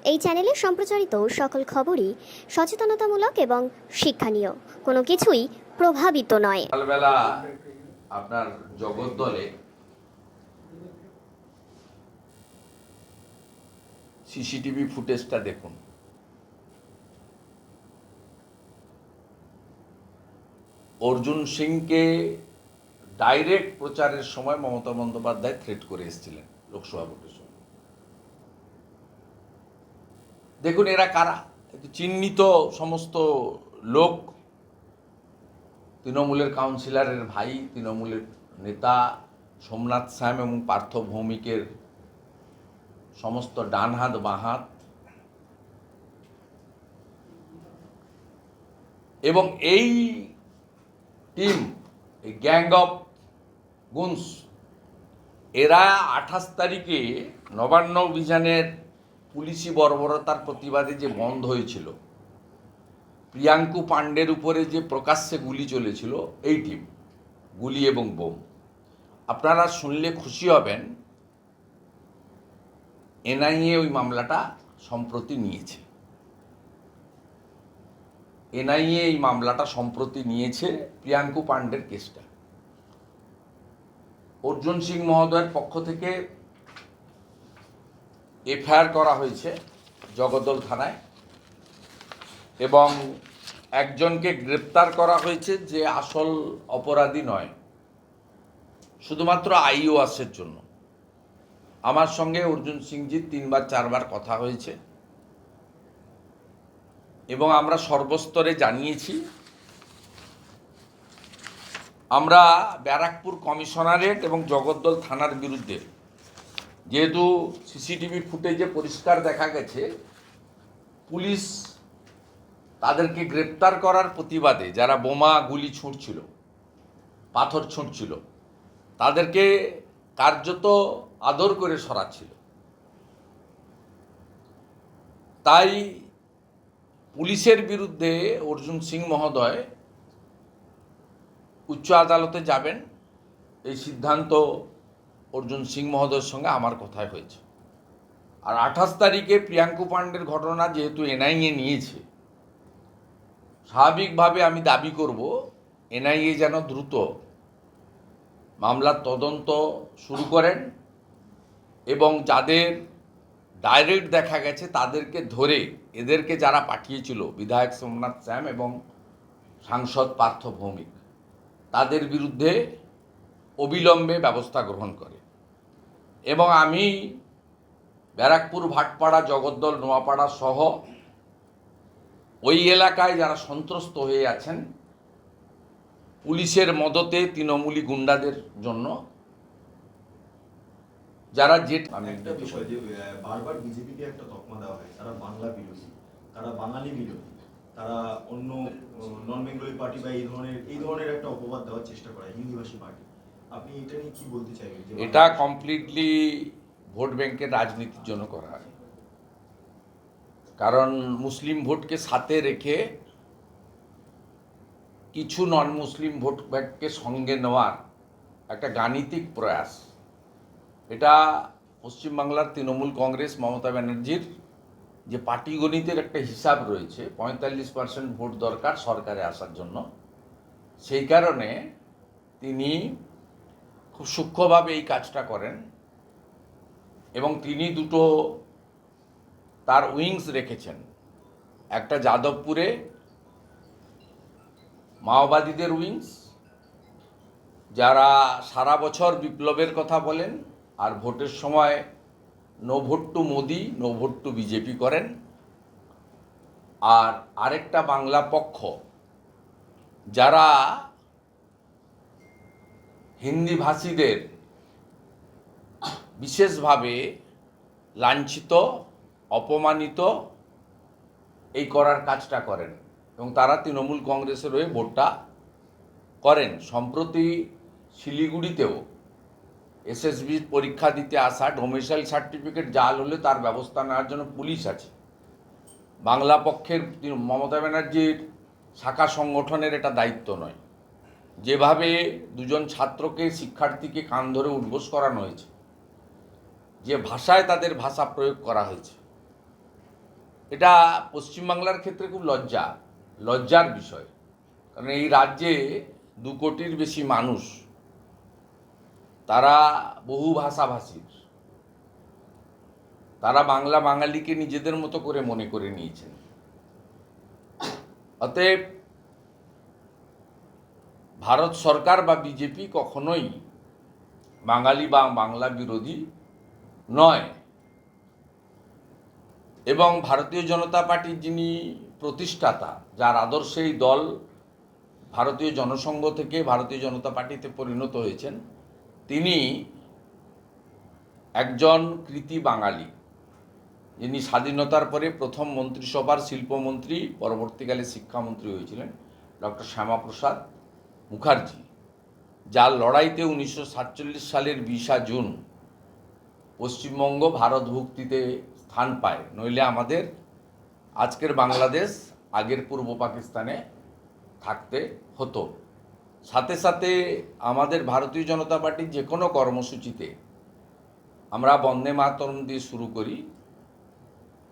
এই চ্যানেলে সম্প্রচারিত সকল খবরই সচেতনতামূলক এবং শিক্ষণীয়, কোনো কিছুই প্রভাবিত নয়। সকালবেলা আপনার জগদ্দলে সিসিটিভি ফুটেজটা দেখুন। অর্জুন সিংকে ডাইরেক্ট প্রচারের সময় মমতা বন্দ্যোপাধ্যায় থ্রেট করে এসেছিলেন লোকসভা ভোটের সময়। দেখুন এরা কারা, চিহ্নিত সমস্ত লোক, তৃণমূলের কাউন্সিলরের ভাই, তৃণমূলের নেতা সোমনাথ শ্যাম এবং পার্থ ভৌমিকের সমস্ত ডান হাত বাঁ হাত, এবং এই টিম, এই গ্যাং অফ গুনস, এরা 28 তারিখে নবান্ন অভিযানের পুলিশি বর্বরতার প্রতিবাদে যে বন্ধ হয়েছিল, প্রিয়াঙ্কু পাণ্ডের উপরে যে প্রকাশ্যে গুলি চলেছিল, এই টিম, গুলি এবং বোম। আপনারা শুনলে খুশি হবেন, এনআইএ ওই মামলাটা সম্প্রতি নিয়েছে। এনআইএ এই মামলাটা সম্প্রতি নিয়েছে, প্রিয়াঙ্কু পাণ্ডের কেসটা। অর্জুন সিং মহোদয়ের পক্ষ থেকে এফআইআর করা হয়েছে জগদ্দল থানায়, এবং একজনকে গ্রেপ্তার করা হয়েছে যে আসল অপরাধী নয়, শুধুমাত্র আইওয়াসের জন্য। আমার সঙ্গে অর্জুন সিংজির 3-4বার কথা হয়েছে এবং আমরা সর্বস্তরে জানিয়েছি। আমরা ব্যারাকপুর কমিশনারেট এবং জগদ্দল থানার বিরুদ্ধে, যেহেতু সিসিটিভি ফুটেজে পরিষ্কার দেখা গেছে পুলিশ তাদেরকে গ্রেপ্তার করার প্রতিবাদে যারা বোমা গুলি ছুঁড়ছিল, পাথর ছুঁড়ছিল, তাদেরকে কার্যত আদর করে সরাচ্ছিল। তাই পুলিশের বিরুদ্ধে অর্জুন সিং মহোদয় উচ্চ আদালতে যাবেন, এই সিদ্ধান্ত অর্জুন সিং মহোদয়ের সঙ্গে আমার কথাই হয়েছে। আর 28 তারিখে প্রিয়াঙ্কু পাণ্ডের ঘটনা যেহেতু এনআইএ নিয়েছে, স্বাভাবিকভাবে আমি দাবি করব এনআইএ যেন দ্রুত মামলার তদন্ত শুরু করেন এবং যাদের ডাইরেক্ট দেখা গেছে তাদেরকে ধরে, এদেরকে যারা পাঠিয়েছিল বিধায়ক সোমনাথ শ্যাম এবং সাংসদ পার্থ ভৌমিক, তাদের বিরুদ্ধে অবিলম্বে ব্যবস্থা গ্রহণ করে। এবং আমি ব্যারাকপুর, ভাটপাড়া, জগদ্দল, নোয়াপাড়া সহ ওই এলাকায় যারা সন্ত্রস্ত হয়ে আছেন পুলিশের মদতে তৃণমূলী গুন্ডাদের জন্য, যারা আমি একটা বিষয় যে বারবার বিজেপিকে একটা তকমা দেওয়া হয়, তারা বাংলা বিরোধী, তারা বাঙালি বিরোধী, তারা অন্য নন বেঙ্গলি পার্টি বা এই ধরনের একটা অপবাদ দেওয়ার চেষ্টা করে হিন্দিভাষী পার্টি। আপনি এটা নিয়ে কি বলতে চাইবেন? এটা কমপ্লিটলি ভোট ব্যাংকের রাজনীতির জন্য করা হয়। কারণ মুসলিম ভোটকে সাথে রেখে কিছু নন মুসলিম ভোট ব্যাংককে সঙ্গে নেওয়ার একটা গাণিতিক প্রয়াস। এটা পশ্চিমবাংলার তৃণমূল কংগ্রেস, মমতা ব্যানার্জির যে পাটিগণিতের একটা হিসাব রয়েছে, 45% ভোট দরকার সরকারে আসার জন্য, সেই কারণে তিনি খুব সূক্ষ্মভাবে এই কাজটা করেন। এবং তিনি দুটো তার উইংস রেখেছেন, একটা যাদবপুরে মাওবাদীদের উইংস, যারা সারা বছর বিপ্লবের কথা বলেন আর ভোটের সময় no vote to Modi, no vote to BJP করেন। আর আরেকটা বাংলা পক্ষ, যারা হিন্দি ভাষীদের বিশেষভাবে লাঞ্ছিত, অপমানিত এই করার কাজটা করেন, এবং তারা তৃণমূল কংগ্রেসের হয়ে ভোটটা করেন। সম্প্রতি শিলিগুড়িতেও এসএসবি পরীক্ষা দিতে আসা ডোমিসাইল সার্টিফিকেট জাল হলে তার ব্যবস্থা নেওয়ার জন্য পুলিশ আছে। বাংলা পক্ষের মমতা ব্যানার্জির শাখা সংগঠনের এটা দায়িত্ব নয়। যেভাবে দুজন ছাত্রকে, শিক্ষার্থীকে কান ধরে উঠবোস করানো হয়েছে, যে ভাষায় তাদের ভাষা প্রয়োগ করা হয়েছে, এটা পশ্চিমবাংলার ক্ষেত্রে খুব লজ্জার বিষয়। কারণ এই রাজ্যে 2 কোটির বেশি মানুষ, তারা বহু ভাষাভাষীর, তারা বাংলা বাঙালিকে নিজেদের মতো করে মনে করে নিয়েছেন। অতএব ভারত সরকার বা বিজেপি কখনোই বাঙালি বা বাংলা বিরোধী নয়। এবং ভারতীয় জনতা পার্টির যিনি প্রতিষ্ঠাতা, যার আদর্শে এই দল ভারতীয় জনসংঘ থেকে ভারতীয় জনতা পার্টিতে পরিণত হয়েছেন, তিনি একজন কৃতি বাঙালি, যিনি স্বাধীনতার পরে প্রথম মন্ত্রিসভার শিল্পমন্ত্রী, পরবর্তীকালে শিক্ষামন্ত্রী হয়েছিলেন, ডক্টর শ্যামাপ্রসাদ মুখার্জি, যার লড়াইতে 1947 সালের 20 জুন পশ্চিমবঙ্গ ভারতভুক্তিতে স্থান পায়। নইলে আমাদের আজকের বাংলাদেশ আগের পূর্ব পাকিস্তানে থাকতে হতো। সাথে সাথে আমাদের ভারতীয় জনতা পার্টির যে কোনো কর্মসূচিতে আমরা বন্দে মাতরম দিয়ে শুরু করি,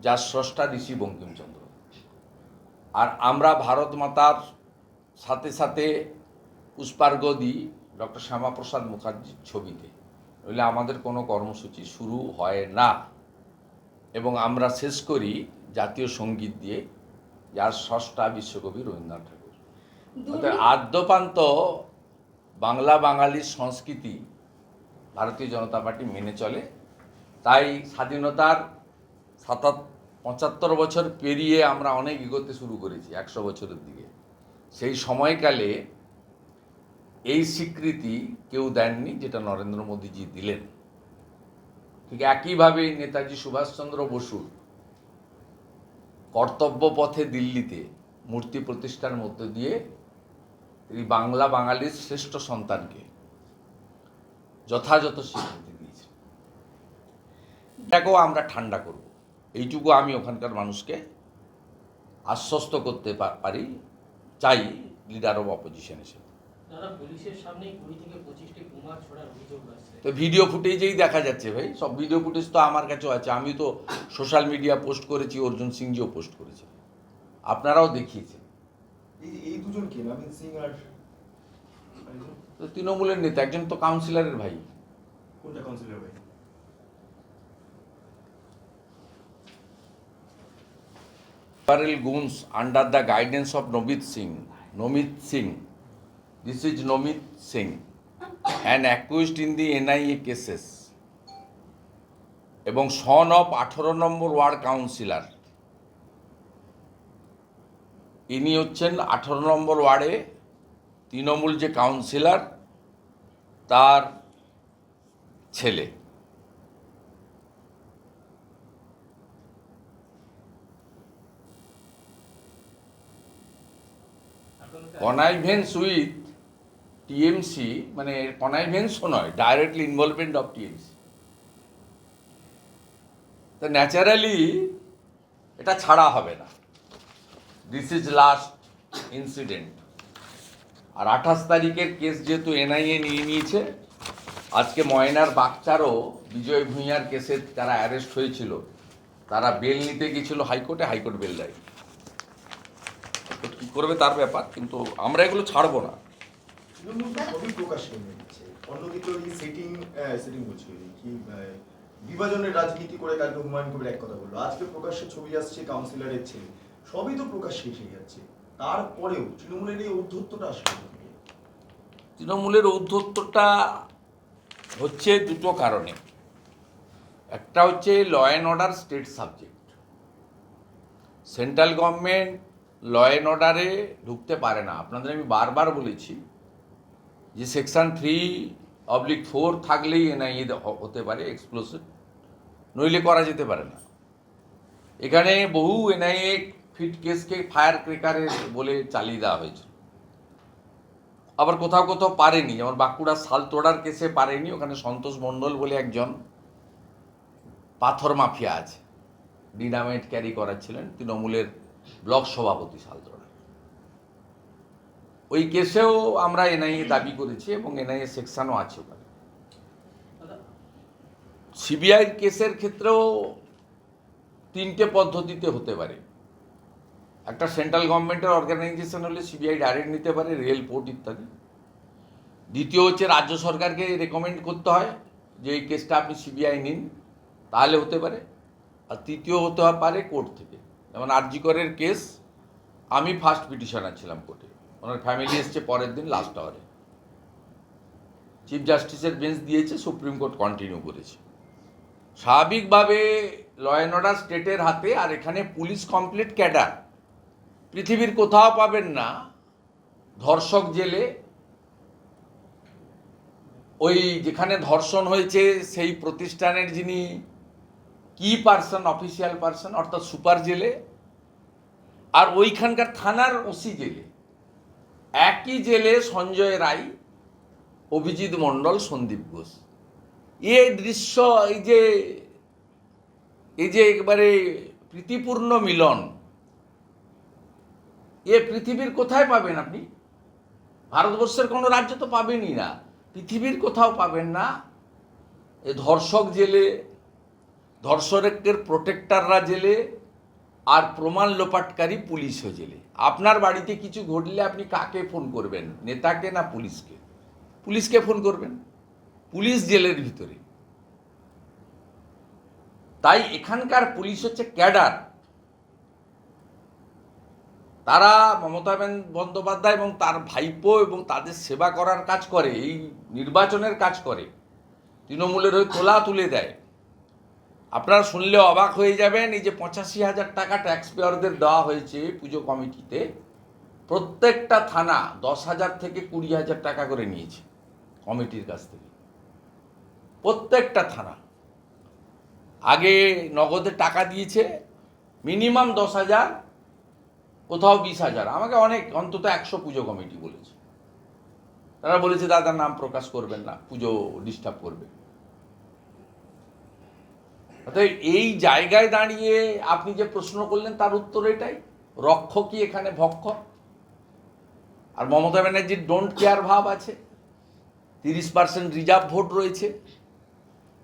যার স্রষ্টা ঋষি বঙ্কিমচন্দ্র। আর আমরা ভারত মাতার সাথে সাথে পুষ্পার্ঘ্য দিই ডক্টর শ্যামাপ্রসাদ মুখার্জির ছবিতে, নইলে আমাদের কোনো কর্মসূচি শুরু হয় না। এবং আমরা শেষ করি জাতীয় সঙ্গীত দিয়ে, যার স্রষ্টা বিশ্বকবি রবীন্দ্রনাথ ঠাকুর। অর্থাৎ আদ্যপান্ত বাংলা বাঙালির সংস্কৃতি ভারতীয় জনতা পার্টি মেনে চলে। তাই স্বাধীনতার 75 বছর পেরিয়ে আমরা অনেক এগোতে শুরু করেছি 100 বছরের দিকে। সেই সময়কালে এই স্বীকৃতি কেউ দেননি, যেটা নরেন্দ্র মোদীজি দিলেন। ঠিক একইভাবে নেতাজি সুভাষচন্দ্র বসুর কর্তব্য পথে দিল্লিতে মূর্তি প্রতিষ্ঠার মধ্য দিয়ে তিনি বাংলা বাঙালির শ্রেষ্ঠ সন্তানকে যথাযথ স্বীকৃতি দিয়েছেন। এটাকেও আমরা ঠান্ডা করব, এইটুকু আমি ওখানকার মানুষকে আশ্বস্ত করতে পারি, চাই লিডার অব অপোজিশন হিসেবে। তো ভিডিও ফুটেজেই দেখা যাচ্ছে ভাই, সব ভিডিও ফুটেজ তো আমার কাছেও আছে। আমি তো সোশ্যাল মিডিয়া পোস্ট করেছি, অর্জুন সিংজিও পোস্ট করেছে, আপনারাও দেখিয়েছেন। এই দুজন কে, নবীন সিং আর তো তৃণমূলের নেতা, একজন তো কাউন্সিলরের ভাই। কোনটা কাউন্সিলর ভাই? Several goons under the guidance of Nomit Singh. This is Nomit Singh, and accused in the NIA cases. এবং son of 18 number ward councillor. ইনি হচ্ছেন 18 নম্বর ওয়ার্ডে তৃণমূল যে কাউন্সিলর, তার ছেলে। কনাইভেন্স উইথ টিএমসি, মানে কনাইভেন্সও নয়, ডাইরেক্টলি ইনভলভমেন্ট অফ টিএমসি। তো ন্যাচারালি এটা ছাড়া হবে না। This is last incident. আর 28 তারিখের কেস যেহেতু এনআইএ নিয়ে নিয়েছে, আজকে ময়নার বাগচারও বিজয় ভূঁইয়ার কেসে যারা অ্যারেস্ট হয়েছিল, তারা বেল নিতে গিয়েছিল হাইকোর্টে, হাইকোর্ট বেল দেয়। কি করবে তার ব্যাপার, কিন্তু আমরা এগুলো ছাড়বো না। সবই প্রকাশ করে দিচ্ছে, অন্যদিকে ওই সেটিং বলছি কি বিভাজনের রাজনীতি করে কালকে হুমায়ুন কবির এক কথা বললো, আজকে প্রকাশ্যে ছবি আসছে কাউন্সিলরের ছেলে, সবই তো প্রকাশ্যে এসে যাচ্ছে। তারপরেও তৃণমূলের এই ঔদ্ধত্যটা আসলে, তৃণমূলের ঔদ্ধত্যটা হচ্ছে দুটো কারণে। একটা হচ্ছে law and order state subject. Central government law and অর্ডারে ঢুকতে পারে না। আপনাদের আমি বারবার বলেছি যে সেকশন 3/4 থাকলেই এনআইএ হতে পারে এক্সপ্লোসিভ, নইলে করা যেতে পারে না। এখানে বহু এনআইএ ফিট কেসকে ফায়ার ক্রেকারে বলে চালিয়ে দেওয়া হয়েছে। আবার কোথাও কোথাও পারেনি, যেমন বাঁকুড়ার সালতোড়ার কেসে পারেনি। ওখানে সন্তোষ মণ্ডল বলে একজন পাথর মাফিয়া আছে, ডিনামাইট ক্যারি করাচ্ছিলেন, তৃণমূলের ব্লক সভাপতি সালতোড়া। ওই কেসেও আমরা এনআইএ দাবি করেছি এবং এনআইএ সেকশনও আছে ওখানে। সিবিআই কেসের ক্ষেত্রেও তিনটে পদ্ধতিতে হতে পারে। একটা সেন্ট্রাল গভর্নমেন্টের অর্গানাইজেশন হলে সিবিআই ডাইরেক্ট নিতে পারে, রেল, পোর্ট ইত্যাদি। দ্বিতীয় হচ্ছে রাজ্য সরকারকে রেকমেন্ড করতে হয় যে এই কেসটা আপনি সিবিআই নিন, তাহলে হতে পারে। আর তৃতীয় হতে পারে কোর্ট থেকে। যেমন আরজি করের কেস, আমি ফার্স্ট পিটিশনার ছিলাম কোর্টে, ওনার ফ্যামিলি এসছে পরের দিন লাস্ট আওয়ারে, চিফ জাস্টিসের বেঞ্চ দিয়েছে, সুপ্রিম কোর্ট কন্টিনিউ করেছে। স্বাভাবিকভাবে ল অ্যান্ড অর্ডার স্টেটের হাতে, আর এখানে পুলিশ কমপ্লিট ক্যাডার। পৃথিবীর কোথাও পাবেন না ধর্ষক জেলে, ওই যেখানে ধর্ষণ হয়েছে সেই প্রতিষ্ঠানের যিনি কি পার্সন, অফিসিয়াল পার্সন অর্থাৎ সুপার জেলে, আর ওইখানকার থানার ওসি জেলে। একই জেলে সঞ্জয় রায়, অভিজিৎ মণ্ডল, সন্দীপ ঘোষ। এই দৃশ্য, এই যে একবারে প্রীতিপূর্ণ মিলন, এ পৃথিবীর কোথায় পাবেন আপনি? ভারতবর্ষের কোনো রাজ্য তো পাবেনই না, পৃথিবীর কোথাও পাবেন না। এ ধর্ষক জেলে, ধর্ষকের প্রোটেক্টররা জেলে, আর প্রমাণ লোপাটকারী পুলিশও জেলে। আপনার বাড়িতে কিছু ঘটলে আপনি কাকে ফোন করবেন, নেতাকে না পুলিশকে? পুলিশকে ফোন করবেন, পুলিশ জেলের ভিতরে। তাই এখানকার পুলিশ হচ্ছে ক্যাডার। তারা মমতা বন্দ্যোপাধ্যায় এবং তার ভাইপো এবং তাদের সেবা করার কাজ করে, এই নির্বাচনের কাজ করে, তৃণমূলের ওই তোলা তুলে দেয়। আপনারা শুনলে অবাক হয়ে যাবেন, এই যে 85,000 টাকা ট্যাক্স পেয়ারদের দেওয়া হয়েছে পুজো কমিটিতে, প্রত্যেকটা থানা 10,000 থেকে 20,000 টাকা করে নিয়েছে কমিটির কাছ থেকে, প্রত্যেকটা থানা। আগে নগদে টাকা দিয়েছে মিনিমাম 10,000, কোথাও 20,000। আমাকে অনেক, অন্তত 100 পুজো কমিটি বলেছে। তারা বলেছে দাদার নাম প্রকাশ করবেন না, পুজো ডিস্টার্ব করবে। অর্থাৎ এই জায়গায় দাঁড়িয়ে আপনি যে প্রশ্ন করলেন তার উত্তর এটাই, রক্ষকই এখানে ভক্ষক। আর মমতা ব্যানার্জির ডোন্ট কেয়ার ভাব আছে। 30% রিজার্ভ ভোট রয়েছে,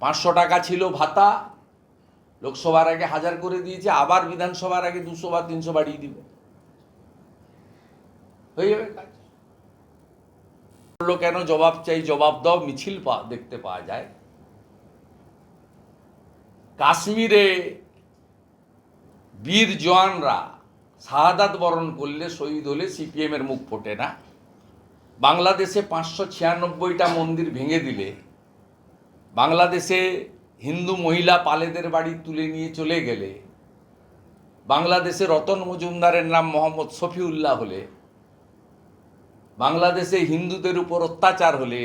500 টাকা ছিল ভাতা, লোকসভার আগে 1000 করে দিয়েছে, আবার বিধানসভার আগে 200 বা 300 বাড়িয়ে দিবে, হয়ে যাবে কাজ। কেন জবাব চাই, জবাব দাও মিছিল দেখতে পাওয়া যায়। কাশ্মীরে বীর জওয়ানরা শাহাদাত বরণ করলে, শহীদ হলে সিপিএমের মুখ ফোটে না। বাংলাদেশে 596টা মন্দির ভেঙে দিলে, বাংলাদেশে হিন্দু মহিলা পালেদের বাড়ি তুলে নিয়ে চলে গেলে, বাংলাদেশে রতন মজুমদারের নাম মোহাম্মদ শফিউল্লাহ হলে, বাংলাদেশে হিন্দুদের উপর অত্যাচার হলে,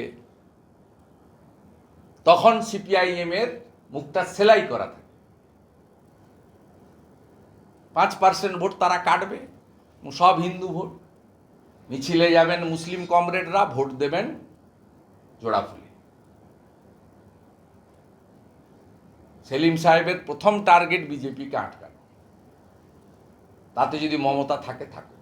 তখন সিপিআইএমের মুখটা সেলাই করা থাকে। 5% ভোট তারা কাটবে, সব হিন্দু ভোট। মিছিলে যাবেন মুসলিম কমরেডরা, ভোট দেবেন জোড়া ফুলে। সেলিম সাহেবের প্রথম টার্গেট বিজেপিকে আটকানো, তাতে যদি মমতা থাকে থাকুক।